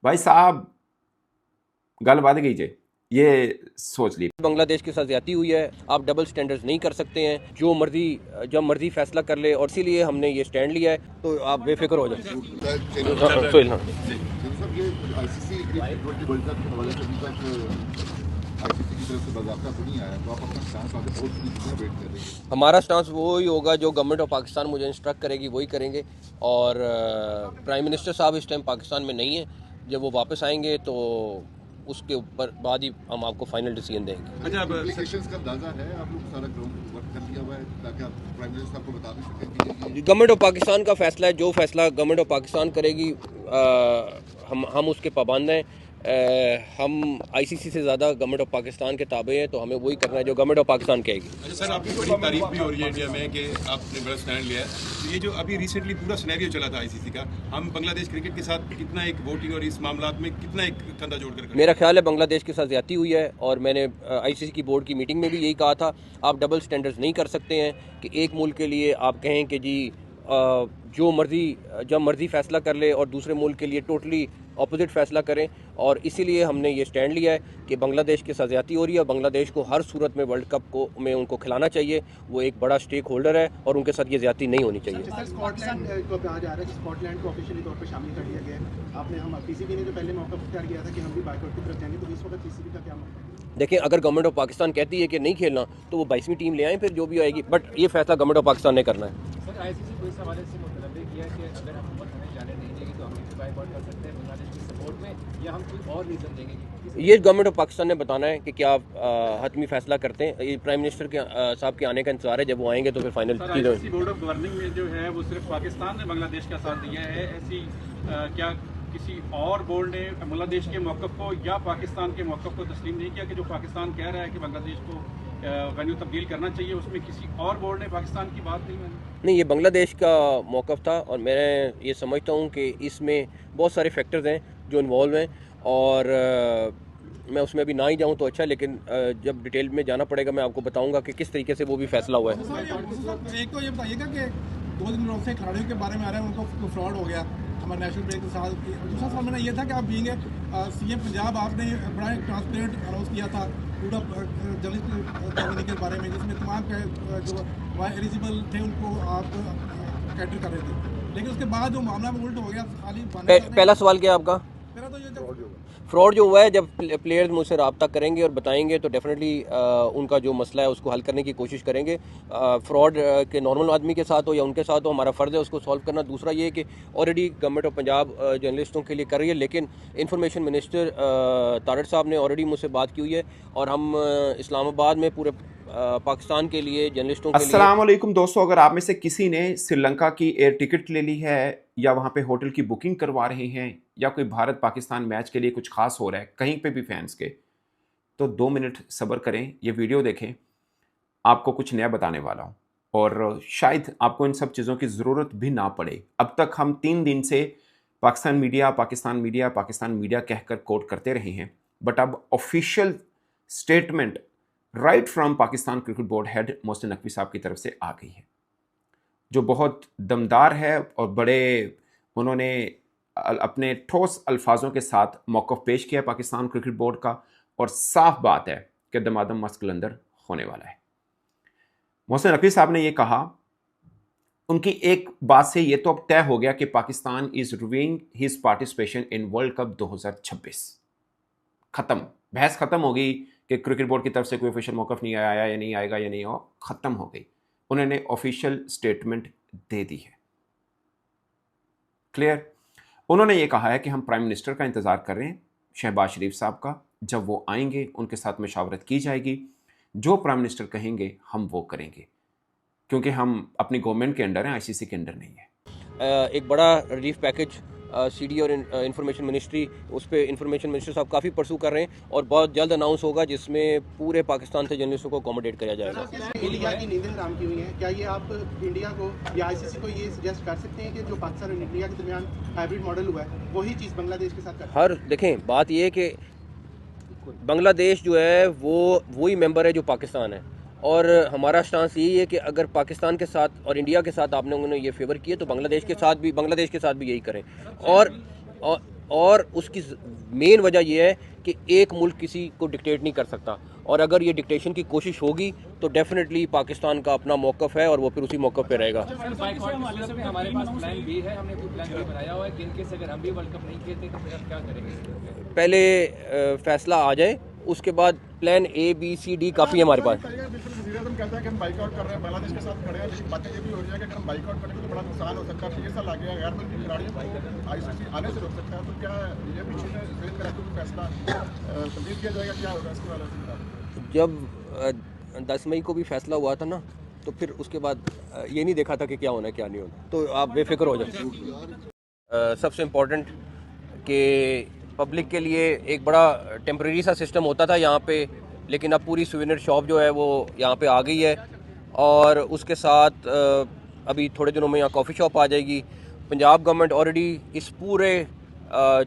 भाई साहब गल वध गई जे, ये सोच ली। बांग्लादेश के साथ ज्यादती हुई है, आप डबल स्टैंडर्ड्स नहीं कर सकते हैं, जो मर्जी जब मर्जी फैसला कर ले, और इसीलिए हमने ये स्टैंड लिया है। तो आप बेफिक्र हो जाए। सोहेल, हाँ। साहब ये आईसीसी वर्ल्ड कप के हवाले से अभी तक आईसीसी की तरफ से बाज़ाब्ता तो नहीं आया, तो आप अपना स्टांस आगे बहुत पूरी दुनिया वेट कर रही है। हमारा स्टांस वही होगा जो गवर्नमेंट ऑफ पाकिस्तान मुझे इंस्ट्रक्ट करेगी वही करेंगे। और प्राइम मिनिस्टर साहब इस टाइम पाकिस्तान में नहीं है, जब वो वापस आएंगे तो उसके ऊपर बाद ही हम आपको फाइनल डिसीजन देंगे। अच्छा, अब implications का अंदाजा है, आप लोग सारा ग्राउंड वर्क कर लिया हुआ है ताकि आप प्राइम मिनिस्टर साहब को बता भी सकें कि ये गवर्नमेंट ऑफ पाकिस्तान का फैसला है, जो फैसला गवर्नमेंट ऑफ पाकिस्तान करेगी हम उसके पाबंद हैं। हम आईसीसी से ज़्यादा गवर्नमेंट ऑफ पाकिस्तान के ताबे हैं, तो हमें वही करना है जो गवर्नमेंट ऑफ पाकिस्तान कहेगी। अच्छा सर, आपकी बड़ी तारीफ भी हो रही है इंडिया में कि आपने बड़ा स्टैंड लिया है। तो ये जो अभी रिसेंटली पूरा सिनेरियो चला था आईसीसी का, हम बांग्लादेश क्रिकेट के साथ कितना एक वोटिंग और इस मामला में कितना एक कंधा जोड़कर मेरा ख्याल है बांग्लादेश के साथ ज्यादती हुई है, और मैंने आईसीसी की बोर्ड की मीटिंग में भी यही कहा था, आप डबल स्टैंडर्ड्स नहीं कर सकते हैं कि एक मुल्क के लिए आप कहें कि जी जो मर्जी जब मर्जी फैसला कर ले और दूसरे मुल्क के लिए टोटली अपोजिट फैसला करें। और इसीलिए हमने ये स्टैंड लिया है कि बांग्लादेश की ज्यादती हो रही है, बांग्लादेश को हर सूरत में वर्ल्ड कप को में उनको खिलाना चाहिए, वो एक बड़ा स्टेक होल्डर है और उनके साथ ये ज्यादती नहीं होनी चाहिए। सर, स्कॉटलैंड को कहा जा रहा है कि स्कॉटलैंड को ऑफिशियली तौर पर शामिल कर लिया गया है। आपने हम पीसीबी ने जो पहले मौका इख्तियार किया था कि हम भी बाइकआउट की तरफ जाएंगे, तो इस वक्त पीसीबी का क्या मौका है? देखें, अगर गवर्नमेंट ऑफ पाकिस्तान कहती है कि नहीं खेलना तो वो 22वीं टीम ले आए, फिर जो भी आएगी, बट ये फैसला गवर्नमेंट ऑफ पाकिस्तान ने करना है। सर, आईसीसी को इस हवाले से मुतलबे किया कि अगर हुकूमत हमें जाने नहीं देगी तो हम इसे बाइकआउट कर सकते हैं बांग्लादेश की सपोर्ट में, या हम कोई और रीज़न देंगे कि ये गवर्नमेंट ऑफ पाकिस्तान ने बताना है कि क्या हतमी फैसला करते हैं। ये प्राइम मिनिस्टर के साहब के आने का इंतजार है, जब वो आएंगे तो फिर फाइनल चीज़ होगी। बोर्ड ऑफ गवर्निंग में जो है वो सिर्फ पाकिस्तान ने बांग्लादेश का साथ दिया है, ऐसी क्या किसी और बोर्ड ने बांग्लादेश के मौक़िफ़ को या पाकिस्तान के मौक़िफ़ को तस्लीम नहीं किया कि जो पाकिस्तान कह रहा है कि बांग्लादेश को वेन्यू तब्दील करना चाहिए, उसमें किसी और बोर्ड ने पाकिस्तान की बात नहीं मानी? नहीं, ये बांग्लादेश का मौक़िफ़ था, और मैं ये समझता हूँ कि इसमें बहुत सारे फैक्टर्स हैं जो इन्वॉल्व हैं, और मैं उसमें अभी ना ही जाऊँ तो अच्छा, लेकिन जब डिटेल में जाना पड़ेगा मैं आपको बताऊँगा कि किस तरीके से वो भी फैसला हुआ है। एक तो ये बताइएगा कि 2 दिन रोज से खिलाड़ियों के बारे में आ रहा है उनको फ्रॉड हो गया हमारे नेशनल ब्रेक के साथ। दूसरा सवाल मेरा ये था कि आप बीइंग सीएम पंजाब, आपने बड़ा ट्रांसपेरेंट अनाउंस किया था पूरा जर्नलिस्ट कॉलोनी के बारे में, जिसमें तमाम जो एलिजिबल थे उनको आप कैटर कर रहे थे, लेकिन उसके बाद जो मामला में उल्ट हो गया खाली पहला सवाल क्या आपका? मेरा तो ये फ्रॉड जो हुआ है, जब प्लेयर्स मुझसे रब्ता करेंगे और बताएंगे तो डेफिनेटली उनका जो मसला है उसको हल करने की कोशिश करेंगे। फ्रॉड के नॉर्मल आदमी के साथ हो या उनके साथ हो, हमारा फ़र्ज़ है उसको सॉल्व करना। दूसरा ये कि ऑलरेडी गवर्नमेंट ऑफ पंजाब जर्नलिस्टों के लिए कर रही है, लेकिन इंफॉर्मेशन मिनिस्टर तारड़ साहब ने ऑलरेडी मुझसे बात की हुई है, और हम इस्लामाबाद में पूरे पाकिस्तान के लिए जर्नलिस्टों के लिए। अस्सलाम वालेकुम दोस्तों, अगर आप में से किसी ने श्रीलंका की एयर टिकट ले ली है या वहाँ पे होटल की बुकिंग करवा रहे हैं, या कोई भारत पाकिस्तान मैच के लिए कुछ खास हो रहा है कहीं पे भी फैंस के, तो 2 मिनट सब्र करें, ये वीडियो देखें, आपको कुछ नया बताने वाला हूँ, और शायद आपको इन सब चीज़ों की ज़रूरत भी ना पड़े। अब तक हम 3 दिन से Pakistan media Pakistan media Pakistan media कहकर कोट करते रहे हैं, बट अब official statement right from Pakistan cricket board head Mohsin Naqvi साहब की तरफ से आ गई है, जो बहुत दमदार है, और बड़े उन्होंने अपने ठोस अल्फाजों के साथ मौक़िफ़ पेश किया पाकिस्तान क्रिकेट बोर्ड का, और साफ बात है कि दमादम मस्त कलंदर होने वाला है। मोहसिन नकवी साहब ने यह कहा, उनकी एक बात से यह तो अब तय हो गया कि Pakistan is reviewing his participation in world cup 2026। खत्म, बहस खत्म हो गई कि क्रिकेट बोर्ड की तरफ से कोई ऑफिशियल मौक़िफ़ नहीं आया या नहीं आएगा या नहीं हो, ख़त्म हो गई। उन्होंने ऑफिशियल स्टेटमेंट दे दी है, क्लियर। उन्होंने ये कहा है कि हम प्राइम मिनिस्टर का इंतज़ार कर रहे हैं, शहबाज शरीफ साहब का, जब वो आएंगे उनके साथ मशावरत की जाएगी, जो प्राइम मिनिस्टर कहेंगे हम वो करेंगे, क्योंकि हम अपनी गवर्नमेंट के अंडर हैं, आईसीसी के अंडर नहीं है। एक बड़ा रिलीफ पैकेज सीडी और इंफॉर्मेशन मिनिस्ट्री, उस पर इंफॉर्मेशन मिनिस्टर साहब काफ़ी परसू कर रहे हैं, और बहुत जल्द अनाउंस होगा, जिसमें पूरे पाकिस्तान से जर्नलिस्टों को अकोमोडेट किया जाएगा। इंडिया की नींदें हराम की हुई हैं, क्या ये आप इंडिया को या आईसीसी को ये सजेस्ट कर सकते हैं कि जो पाकिस्तान और इंडिया के दरमियान हाइब्रिड मॉडल हुआ है वही चीज़ बांग्लादेश के साथ कर? हर देखें, बात यह है कि बांग्लादेश जो है वो वही मेंबर है जो पाकिस्तान है, और हमारा स्टांस यही है कि अगर पाकिस्तान के साथ और इंडिया के साथ आपने उन्होंने ये फेवर किए तो बांग्लादेश के साथ भी यही करें। और उसकी मेन वजह यह है कि एक मुल्क किसी को डिक्टेट नहीं कर सकता, और अगर ये डिक्टेशन की कोशिश होगी तो डेफिनेटली पाकिस्तान का अपना मौक़िफ़ है और वो फिर उसी मौक़िफ़ पे रहेगा। हमारे पास प्लान बी है, हमने कोई प्लान बी बनाया हुआ है कि इनकेस अगर हम भी वर्ल्ड कप नहीं खेलते तो फिर हम क्या करेंगे? पहले फैसला आ जाए, उसके बाद plan A B C D काफ़ी है हमारे पास। कहता है कि हम बाइकआउट कर रहे हैं, बांग्लादेश के साथ खड़े हैं, लेकिन बातें ये भी हो रही है कि अगर हम बाइकआउट करेंगे तो बड़ा नुकसान हो सकता है। 6 साल आगे गैर मुल्की खिलाड़ियों को आईसीसी आने से रोक सकता है, तो क्या ये भी चीज़ें जेल में रहते हुए फैसला तब्दील किया जाएगा, क्या होगा इसके वाले से? जब 10 मई को भी फैसला हुआ था ना, तो फिर उसके बाद ये नहीं देखा था कि क्या होना है क्या नहीं होना, तो आप बेफिक्र हो जाए। सबसे इम्पोर्टेंट कि पब्लिक के लिए एक बड़ा टेम्परेरी सा सिस्टम होता था यहाँ पे, लेकिन अब पूरी सुवेनियर शॉप जो है वो यहाँ पे आ गई है, और उसके साथ अभी थोड़े दिनों में यहाँ कॉफ़ी शॉप आ जाएगी। पंजाब गवर्नमेंट ऑलरेडी इस पूरे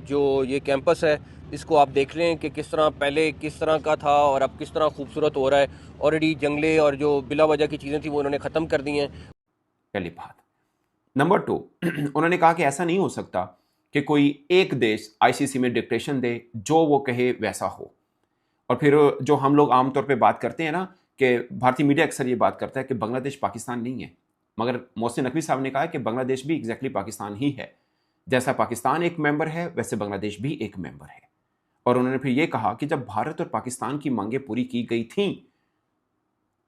जो ये कैंपस है इसको आप देख रहे हैं कि किस तरह पहले किस तरह का था और अब किस तरह खूबसूरत हो रहा है। ऑलरेडी जंगले और जो बिला वजह की चीज़ें थी वो उन्होंने ख़त्म कर दी हैं। पहली बात। नंबर 2, उन्होंने कहा कि ऐसा नहीं हो सकता कि कोई एक देश आईसीसी में डिक्टेशन दे, जो वो कहे वैसा हो। और फिर जो हम लोग आमतौर पे बात करते हैं ना, कि भारतीय मीडिया अक्सर ये बात करता है कि बांग्लादेश पाकिस्तान नहीं है, मगर मोहसिन नकवी साहब ने कहा कि बांग्लादेश भी एग्जैक्टली पाकिस्तान ही है। जैसा पाकिस्तान एक मेंबर है वैसे बांग्लादेश भी एक मेंबर है। और उन्होंने फिर ये कहा कि जब भारत और पाकिस्तान की मांगें पूरी की गई थीं,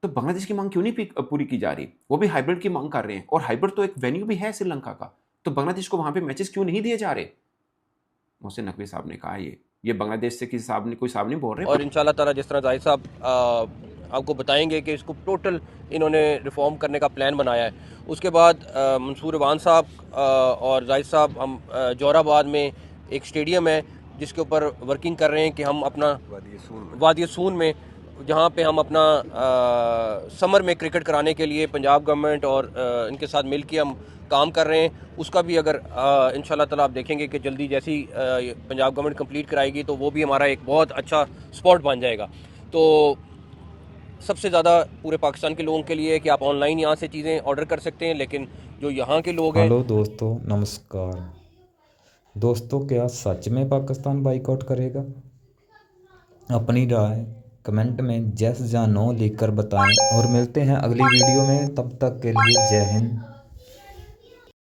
तो बांग्लादेश की मांग क्यों नहीं पूरी की जा रही? वो भी हाइब्रिड की मांग कर रहे हैं, और हाइब्रिड तो एक वेन्यू भी है श्रीलंका का, तो बांग्लादेश को वहां पे मैचेस क्यों नहीं दिए जा रहे? मोहसिन नकवी साहब ने कहा ये बांग्लादेश से किसी साहब ने कोई साहब नहीं बोल रहे। और इंशाल्लाह ताला जिस तरह जाहिद साहब आपको बताएंगे कि इसको टोटल इन्होंने रिफॉर्म करने का प्लान बनाया है। उसके बाद मंसूर अवान साहब और जाहिद साहब, हम जोराबाद में एक स्टेडियम है जिसके ऊपर वर्किंग कर रहे हैं कि हम अपना वादी सून में, जहाँ पे हम अपना समर में क्रिकेट कराने के लिए पंजाब गवर्नमेंट और इनके साथ मिल के हम काम कर रहे हैं। उसका भी अगर इंशाल्लाह ताला आप देखेंगे कि जल्दी जैसी पंजाब गवर्नमेंट कंप्लीट कराएगी तो वो भी हमारा एक बहुत अच्छा स्पॉट बन जाएगा। तो सबसे ज़्यादा पूरे पाकिस्तान के लोगों के लिए है कि आप ऑनलाइन यहाँ से चीज़ें ऑर्डर कर सकते हैं, लेकिन जो यहाँ के लोग हैं। हेलो दोस्तों, नमस्कार दोस्तों, क्या सच में पाकिस्तान बाइकआउट करेगा? अपनी राय कमेंट में यस या नो लिखकर बताएं, और मिलते हैं अगली वीडियो में। तब तक के लिए जय हिंद।